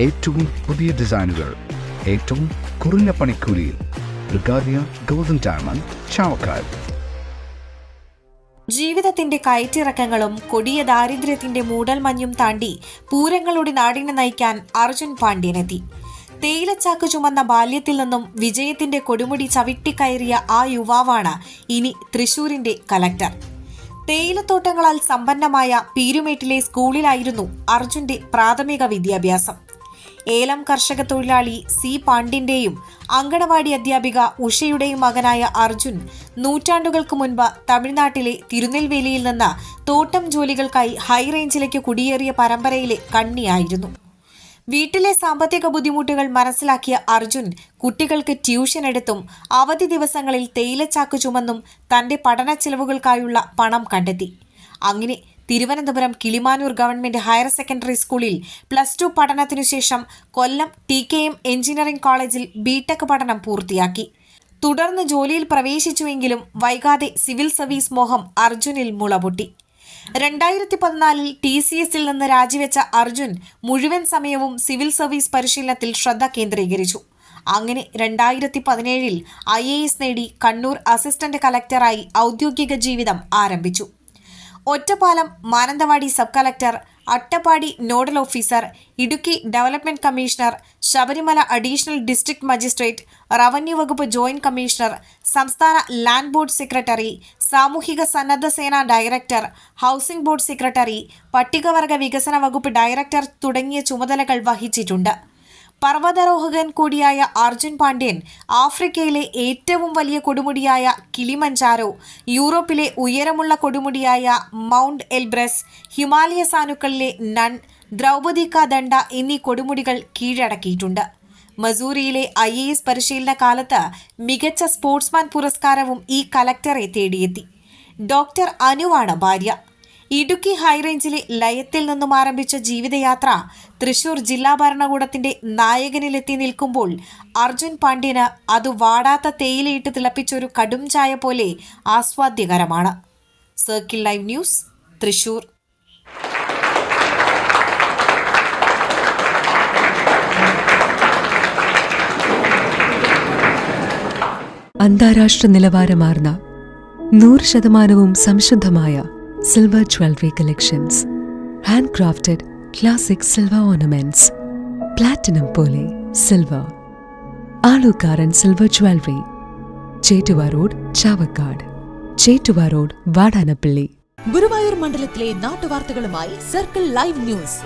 ഏറ്റവും പുതിയ ഡിസൈനുകൾ ഏറ്റവും കുറഞ്ഞ പണിക്കൂലിയിൽ. ബ്രിഗാദിയ ഗോൾഡൻ ഡയമണ്ട്, ചാവക്കാട്. ജീവിതത്തിന്റെ കയറ്റിറക്കങ്ങളും കൊടിയ ദാരിദ്ര്യത്തിന്റെ മൂടൽമഞ്ഞും താണ്ടി പൂരങ്ങളുടെ നാടിനെ നയിക്കാൻ അർജുൻ പാണ്ഡ്യനെത്തി. തേയിലച്ചാക്ക് ചുമന്ന ബാല്യത്തിൽ നിന്നും വിജയത്തിന്റെ കൊടുമുടി ചവിട്ടിക്കയറിയ ആ യുവാവാണ് ഇനി തൃശൂരിന്റെ കലക്ടർ. തേയിലത്തോട്ടങ്ങളാൽ സമ്പന്നമായ പീരുമേട്ടിലെ സ്കൂളിലായിരുന്നു അർജുന്റെ പ്രാഥമിക വിദ്യാഭ്യാസം. ഏലം കർഷക തൊഴിലാളി സി പാണ്ഡ്യന്റെയും അങ്കണവാടി അധ്യാപിക ഉഷയുടെയും മകനായ അർജുൻ നൂറ്റാണ്ടുകൾക്ക് മുൻപ് തമിഴ്നാട്ടിലെ തിരുനെൽവേലിയിൽ നിന്ന് തോട്ടം ജോലികൾക്കായി ഹൈറേഞ്ചിലേക്ക് കുടിയേറിയ പരമ്പരയിലെ കണ്ണിയായിരുന്നു. വീട്ടിലെ സാമ്പത്തിക ബുദ്ധിമുട്ടുകൾ മനസ്സിലാക്കിയ അർജുൻ കുട്ടികൾക്ക് ട്യൂഷൻ എടുത്തും അവധി ദിവസങ്ങളിൽ തേയിലച്ചാക്ക് ചുമന്നും തന്റെ പഠന ചെലവുകൾക്കായുള്ള പണം കണ്ടെത്തി. അങ്ങനെ Thiruvananthapuram Kilimanoor government higher secondary സ്കൂളിൽ +2 പഠനത്തിനു ശേഷം കൊല്ലം TKM എഞ്ചിനീയറിംഗ് കോളേജിൽ BTech പഠനം പൂർത്തിയാക്കി. തുടർന്ന് ജോലിയിൽ പ്രവേശിച്ചുവെങ്കിലും വൈകാതെ സിവിൽ സർവീസ് മോഹം അർജുനിൽ മുളപൊട്ടി. 2014 TCSൽ നിന്ന് രാജിവെച്ച അർജുൻ മുഴുവൻ സമയവും സിവിൽ സർവീസ് പരിശീലനത്തിൽ ശ്രദ്ധ കേന്ദ്രീകരിച്ചു. അങ്ങനെ 2017 IAS നേടി കണ്ണൂർ അസിസ്റ്റന്റ് കലക്ടറായി ഔദ്യോഗിക ജീവിതം ആരംഭിച്ചു. Ottapalam Mananthavady sub collector, Attappadi nodal officer, Idukki development commissioner, Sabarimala additional district magistrate, revenue വകുപ്പ് ജോയിന്റ് കമ്മീഷണർ, സംസ്ഥാന ലാൻഡ് ബോർഡ് സെക്രട്ടറി, സാമൂഹിക സന്നദ്ധ സേന ഡയറക്ടർ, ഹൗസിംഗ് ബോർഡ് സെക്രട്ടറി, പട്ടികവർഗ വികസന വകുപ്പ് ഡയറക്ടർ തുടങ്ങിയ ചുമതലകൾ വഹിച്ചിട്ടുണ്ട്. പർവ്വതാരോഹകൻ കൂടിയായ അർജുൻ പാണ്ഡ്യൻ ആഫ്രിക്കയിലെ ഏറ്റവും വലിയ കൊടുമുടിയായ കിളിമഞ്ചാരോ, യൂറോപ്പിലെ ഉയരമുള്ള കൊടുമുടിയായ മൗണ്ട് എൽബ്രസ്, ഹിമാലയ സാനുക്കളിലെ നൺ, ദ്രൗപദി കാ ദണ്ഡ എന്നീ കൊടുമുടികൾ കീഴടക്കിയിട്ടുണ്ട്. മസൂറിയിലെ IAS പരിശീലന കാലത്ത് മികച്ച സ്പോർട്സ്മാൻ പുരസ്കാരവും ഈ കലക്ടറെ തേടിയെത്തി. ഡോക്ടർ അനുവാണ് ഭാര്യ. ഇടുക്കി ഹൈറേഞ്ചിലെ ലയത്തിൽ നിന്നും ആരംഭിച്ച ജീവിതയാത്ര തൃശൂർ ജില്ലാ ഭരണകൂടത്തിന്റെ നായകനിലെത്തി നിൽക്കുമ്പോൾ അർജുൻ പാണ്ഡ്യന് അത് വാടാത്ത തേയിലയിട്ട് തിളപ്പിച്ചൊരു കടും ചായ പോലെ ആസ്വാദ്യകരമാണ്. Circle live news, Thrissur. അന്താരാഷ്ട്ര നിലവാരമാർന്ന 100% സംശുദ്ധമായ silver jewellery collections, handcrafted classic silver ornaments, platinum പോലെ silver, Alukkaran silver jewellery, Chettuva road, Chavakkad, Chettuva road, Vadanappally. Guruvayur മണ്ഡലത്തിലെ നാട്ടുവാർത്തകളുമായി സർക്കിൾ ലൈവ് ന്യൂസ്.